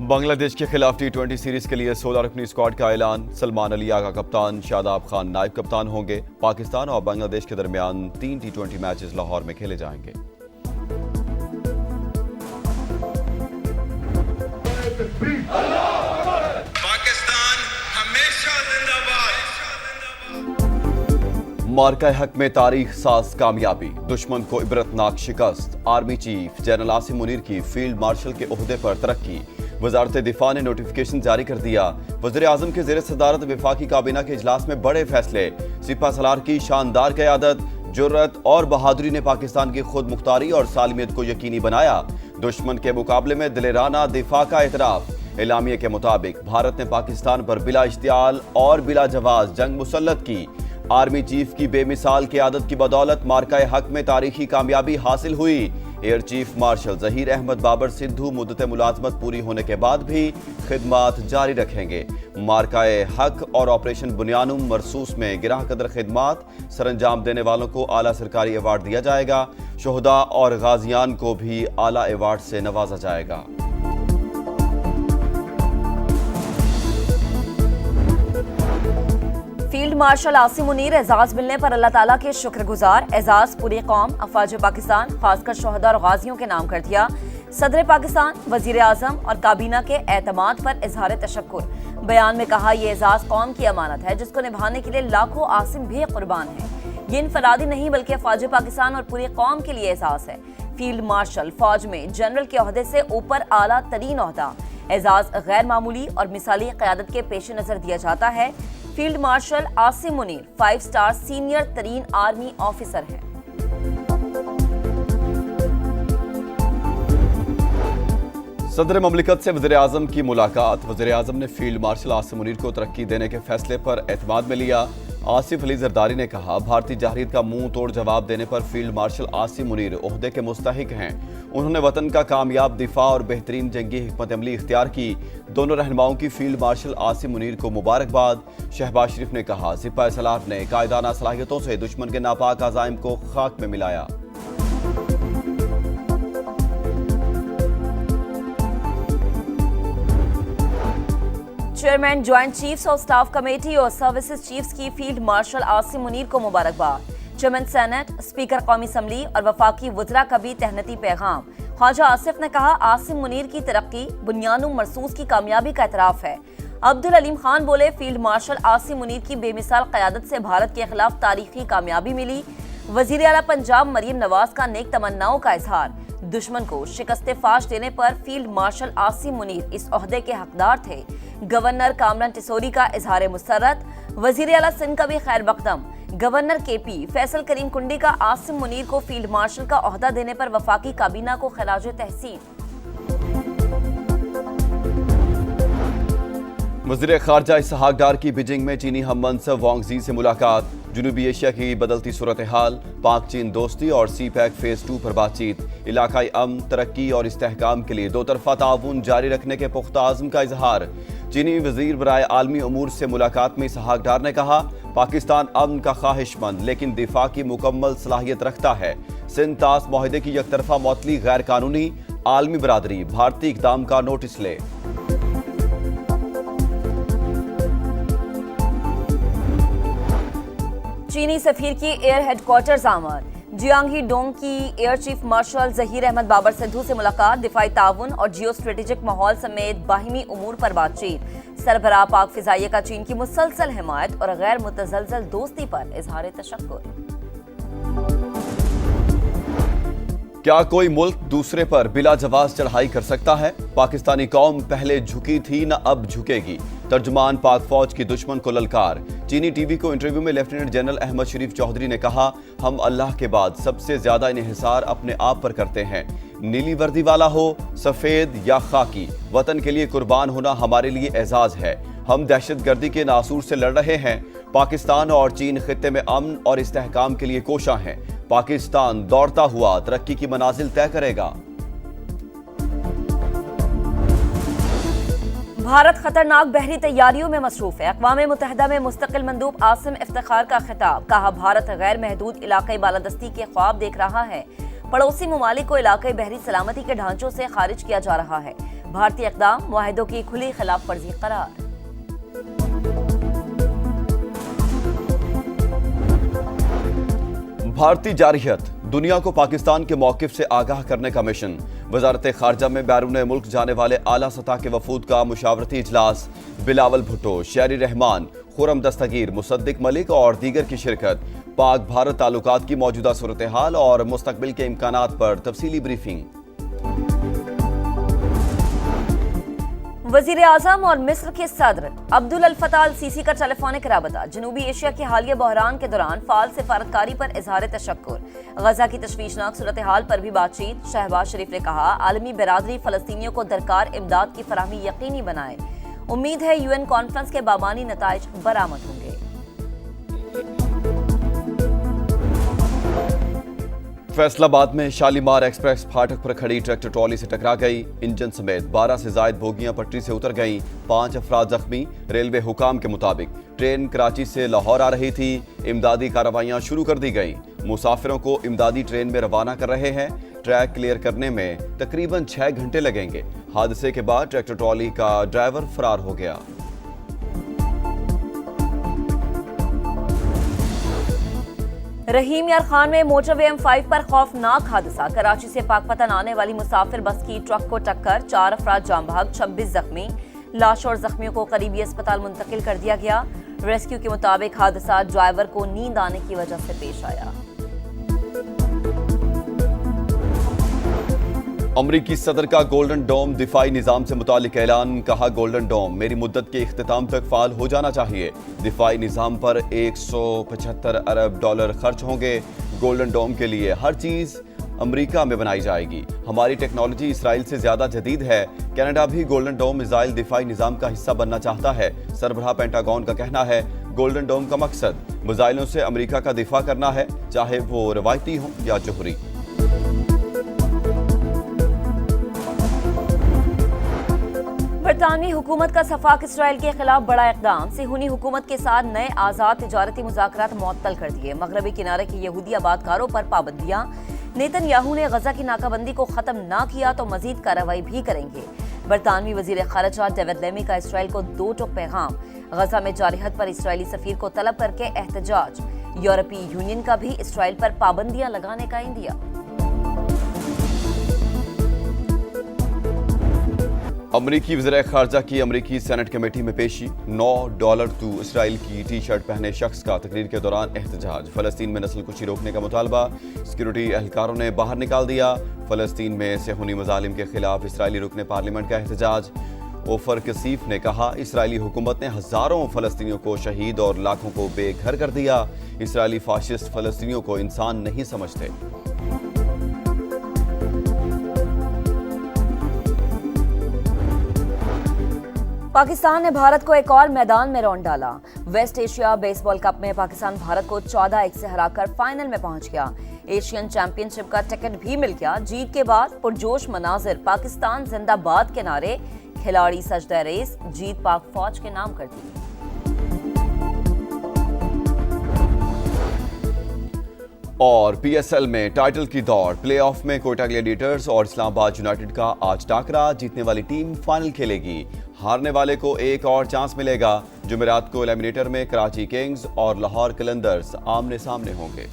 بنگلہ دیش کے خلاف ٹی20 سیریز کے لیے 16 رکنی اسکواڈ کا اعلان۔ سلمان علی آغا کپتان، شاداب خان نائب کپتان ہوں گے۔ پاکستان اور بنگلہ دیش کے درمیان 3 ٹی20 میچز لاہور میں کھیلے جائیں گے۔ پاکستان ہمیشہ زندہ باد۔ مارکہ حق میں تاریخ ساز کامیابی، دشمن کو عبرتناک شکست۔ Army chief general Asim Munir کی فیلڈ مارشل کے عہدے پر ترقی۔ وزارت دفاع نے نوٹیفیکیشن جاری کر دیا۔ وزیر اعظم کے زیر صدارت وفاقی کابینہ کے اجلاس میں بڑے فیصلے۔ سپہ سالار کی شاندار قیادت، جرأت اور بہادری نے پاکستان کی خود مختاری اور سالمیت کو یقینی بنایا۔ دشمن کے مقابلے میں دلیرانہ دفاع کا اعتراف۔ اعلامیے کے مطابق بھارت نے پاکستان پر بلا اشتعال اور بلا جواز جنگ مسلط کی۔ آرمی چیف کی بے مثال قیادت کی بدولت مارکہ حق میں تاریخی کامیابی حاصل ہوئی۔ Air chief marshal Zaheer Ahmed Babar Sidhu مدت ملازمت پوری ہونے کے بعد بھی خدمات جاری رکھیں گے۔ مارکہ حق اور آپریشن بنیانم مرسوس میں گراں قدر خدمات سر انجام دینے والوں کو اعلیٰ سرکاری ایوارڈ دیا جائے گا۔ شہداء اور غازیان کو بھی اعلیٰ ایوارڈ سے نوازا جائے گا۔ فیلڈ مارشل عاصم منیر اعزاز ملنے پر اللہ تعالیٰ کے شکر گزار۔ اعزاز پوری قوم، افواج پاکستان، خاص کر شہداء اور غازیوں کے نام کر دیا۔ صدر پاکستان، وزیر اعظم اور کابینہ کے اعتماد پر اظہار تشکر۔ بیان میں کہا یہ اعزاز قوم کی امانت ہے جس کو نبھانے کے لیے لاکھوں عاصم بھی قربان ہیں۔ یہ انفرادی نہیں بلکہ افواج پاکستان اور پوری قوم کے لیے اعزاز ہے۔ فیلڈ مارشل فوج میں جنرل کے عہدے سے اوپر اعلیٰ ترین عہدہ۔ اعزاز غیر معمولی اور مثالی قیادت کے پیش نظر دیا جاتا ہے۔ Field marshal Asim Munir 5 star senior ترین آرمی آفیسر ہیں۔ صدر مملکت سے وزیر اعظم کی ملاقات۔ وزیر اعظم نے فیلڈ مارشل عاصم منیر کو ترقی دینے کے فیصلے پر اعتماد میں لیا۔ آصف علی زرداری نے کہا بھارتی جارحیت کا منہ توڑ جواب دینے پر فیلڈ مارشل عاصم منیر عہدے کے مستحق ہیں۔ انہوں نے وطن کا کامیاب دفاع اور بہترین جنگی حکمت عملی اختیار کی۔ دونوں رہنماؤں کی فیلڈ مارشل عاصم منیر کو مبارکباد۔ شہباز شریف نے کہا سپہ سالار نے قائدانہ صلاحیتوں سے دشمن کے ناپاک عزائم کو خاک میں ملایا۔ Chairman joint chiefs of staff committee اور سروسز چیفز کی فیلڈ مارشل عاصم منیر کو مبارکباد۔ چیئرمین سینٹ، اسپیکر قومی اسمبلی اور وفاقی وزراء کا بھی تہنیتی پیغام۔ خواجہ آصف نے کہا عاصم منیر کی ترقی بنیانم مرسوس کی کامیابی کا اعتراف ہے۔ عبدالعلیم خان بولے فیلڈ مارشل عاصم منیر کی بے مثال قیادت سے بھارت کے خلاف تاریخی کامیابی ملی۔ وزیر اعلیٰ پنجاب مریم نواز کا نیک تمناؤں کا اظہار۔ دشمن کو شکست فاش دینے پر فیلڈ مارشل عاصم منیر اس عہدے کے حقدار تھے۔ گورنر کامران ٹیسوری کا اظہار مسرت۔ وزیر اعلیٰ سندھ کا بھی خیر مقدم۔ گورنر کے پی فیصل کریم کنڈی کا عاصم منیر کو فیلڈ مارشل کا عہدہ دینے پر وفاقی کابینہ کو خراج تحسین۔ وزیر خارجہ اسحاق ڈار کی بیجنگ میں چینی ہم منصب وانگ زی سے ملاقات۔ جنوبی ایشیا کی بدلتی صورتحال، پاک چین دوستی اور سی پیک فیز 2 پر بات چیت۔ علاقائی امن، ترقی اور استحکام کے لیے دو طرفہ تعاون جاری رکھنے کے پختہ عزم کا اظہار۔ چینی وزیر برائے عالمی امور سے ملاقات میں اسحاق ڈار نے کہا پاکستان امن کا خواہش مند لیکن دفاع کی مکمل صلاحیت رکھتا ہے۔ سندھ طاس معاہدے کی یک طرفہ معطلی غیر قانونی، عالمی برادری بھارتی اقدام کا نوٹس لے۔ چینی سفیر کی ایئر ہیڈ کوارٹرز آمد۔ جیانگی ڈونگ کی air chief marshal Zaheer Ahmed Babar Sidhu سے ملاقات۔ دفاعی تعاون اور جیو اسٹریٹجک ماحول سمیت باہمی امور پر بات چیت۔ سربراہ پاک فضائیہ کا چین کی مسلسل حمایت اور غیر متزلزل دوستی پر اظہار تشکر۔ کیا کوئی ملک دوسرے پر بلا جواز چڑھائی کر سکتا ہے؟ پاکستانی قوم پہلے جھکی تھی نہ اب جھکے گی۔ ترجمان پاک فوج کی دشمن کو للکار۔ چینی ٹی وی کو انٹرویو میں لیفٹیننٹ جنرل احمد شریف چودھری نے کہا ہم اللہ کے بعد سب سے زیادہ انحصار اپنے آپ پر کرتے ہیں۔ نیلی وردی والا ہو، سفید یا خاکی، وطن کے لیے قربان ہونا ہمارے لیے اعزاز ہے۔ ہم دہشت گردی کے ناسور سے لڑ رہے ہیں۔ پاکستان اور چین خطے میں امن اور استحکام کے لیے کوشاں ہیں۔ پاکستان دوڑتا ہوا ترقی کی منازل طے کرے گا۔ بھارت خطرناک بحری تیاریوں میں مصروف ہے۔ اقوام متحدہ میں مستقل مندوب عاصم افتخار کا خطاب۔ کہا بھارت غیر محدود علاقائی بالادستی کے خواب دیکھ رہا ہے۔ پڑوسی ممالک کو علاقائی بحری سلامتی کے ڈھانچوں سے خارج کیا جا رہا ہے۔ بھارتی اقدام معاہدوں کی کھلی خلاف ورزی قرار۔ بھارتی جارحیت، دنیا کو پاکستان کے موقف سے آگاہ کرنے کا مشن۔ وزارت خارجہ میں بیرون ملک جانے والے اعلیٰ سطح کے وفود کا مشاورتی اجلاس۔ بلاول بھٹو، شہری رحمان، خرم دستگیر، مصدق ملک اور دیگر کی شرکت۔ پاک بھارت تعلقات کی موجودہ صورتحال اور مستقبل کے امکانات پر تفصیلی بریفنگ۔ وزیر اعظم اور مصر کے صدر عبد الفتاح السیسی کا ٹیلی فونک رابطہ۔ جنوبی ایشیا کے حالیہ بحران کے دوران فعال سفارتکاری پر اظہار تشکر۔ غزہ کی تشویشناک صورتحال پر بھی بات چیت۔ شہباز شریف نے کہا عالمی برادری فلسطینیوں کو درکار امداد کی فراہمی یقینی بنائے۔ امید ہے UN کانفرنس کے بامانی نتائج برآمد ہوں گے۔ فیصل آباد میں شالیمار ایکسپریس پھاٹک پر کھڑی ٹریکٹر ٹرالی سے ٹکرا گئی۔ انجن سمیت 12 سے زائد بوگیاں پٹری سے اتر گئیں، 5 افراد زخمی۔ ریلوے حکام کے مطابق ٹرین کراچی سے لاہور آ رہی تھی۔ امدادی کارروائیاں شروع کر دی گئیں۔ مسافروں کو امدادی ٹرین میں روانہ کر رہے ہیں۔ ٹریک کلیئر کرنے میں تقریباً 6 گھنٹے لگیں گے۔ حادثے کے بعد ٹریکٹر ٹرالی کا ڈرائیور فرار ہو گیا۔ رحیم یار خان میں موٹر وے M5 پر خوفناک حادثہ۔ کراچی سے پاک پتن آنے والی مسافر بس کی ٹرک کو ٹکر، 4 افراد جاں بحق، 26 زخمی۔ لاش اور زخمیوں کو قریبی اسپتال منتقل کر دیا گیا۔ ریسکیو کے مطابق حادثہ ڈرائیور کو نیند آنے کی وجہ سے پیش آیا۔ امریکی صدر کا گولڈن ڈوم دفاعی نظام سے متعلق اعلان۔ کہا گولڈن ڈوم میری مدت کے اختتام تک فعال ہو جانا چاہیے۔ دفاعی نظام پر $175 ارب خرچ ہوں گے۔ گولڈن ڈوم کے لیے ہر چیز امریکہ میں بنائی جائے گی۔ ہماری ٹیکنالوجی اسرائیل سے زیادہ جدید ہے۔ کینیڈا بھی گولڈن ڈوم میزائل دفاعی نظام کا حصہ بننا چاہتا ہے۔ سربراہ پینٹاگون کا کہنا ہے گولڈن ڈوم کا مقصد میزائلوں سے امریکہ کا دفاع کرنا ہے، چاہے وہ روایتی ہوں یا جوہری۔ برطانوی حکومت کا سفاق اسرائیل کے خلاف بڑا اقدام۔ صہیونی حکومت کے ساتھ نئے آزاد تجارتی مذاکرات معطل کر دیے۔ مغربی کنارے کے یہودی آباد کاروں پر پابندیاں۔ نیتن یاہو نے غزہ کی ناکہ بندی کو ختم نہ کیا تو مزید کارروائی بھی کریں گے۔ برطانوی وزیر خارجہ ڈیوڈ لیمی کا اسرائیل کو 2 ٹوک پیغام۔ غزہ میں جارحیت پر اسرائیلی سفیر کو طلب کر کے احتجاج۔ یورپی یونین کا بھی اسرائیل پر پابندیاں لگانے کا عندیہ۔ امریکی وزیر خارجہ کی امریکی سینٹ کمیٹی میں پیشی۔ $9 تو اسرائیل کی ٹی شرٹ پہنے شخص کا تقریر کے دوران احتجاج۔ فلسطین میں نسل کشی روکنے کا مطالبہ، سیکورٹی اہلکاروں نے باہر نکال دیا۔ فلسطین میں صہیونی مظالم کے خلاف اسرائیلی رکن پارلیمنٹ کا احتجاج۔ اوفر کثیف نے کہا اسرائیلی حکومت نے ہزاروں فلسطینیوں کو شہید اور لاکھوں کو بے گھر کر دیا۔ اسرائیلی فاشسٹ فلسطینیوں کو انسان نہیں سمجھتے۔ پاکستان نے بھارت کو ایک اور میدان میں رونڈ ڈالا۔ ویسٹ ایشیا بیس بال کپ میں پاکستان بھارت کو 14-1 سے ہرا کر فائنل میں پہنچ گیا۔ ایشین چیمپئن شپ کا ٹکٹ بھی مل گیا۔ جیت کے بعد پرجوش مناظر، پاکستان زندہ باد کے نعرے، کھلاڑی سجدہ ریز، جیت پاک فوج کے نام کر دی۔ اور PSL میں ٹائٹل کی دوڑ، پلے آف میں کوئٹہ گلیڈیٹرز اور اسلام آباد یونائیٹڈ کا آج ٹاکرا۔ جیتنے والی ٹیم فائنل کھیلے گی، ہارنے والے کو ایک اور چانس ملے گا۔ جمعرات کو ایلیمنیٹر میں کراچی کنگز اور لاہور قلندرز آمنے سامنے ہوں گے۔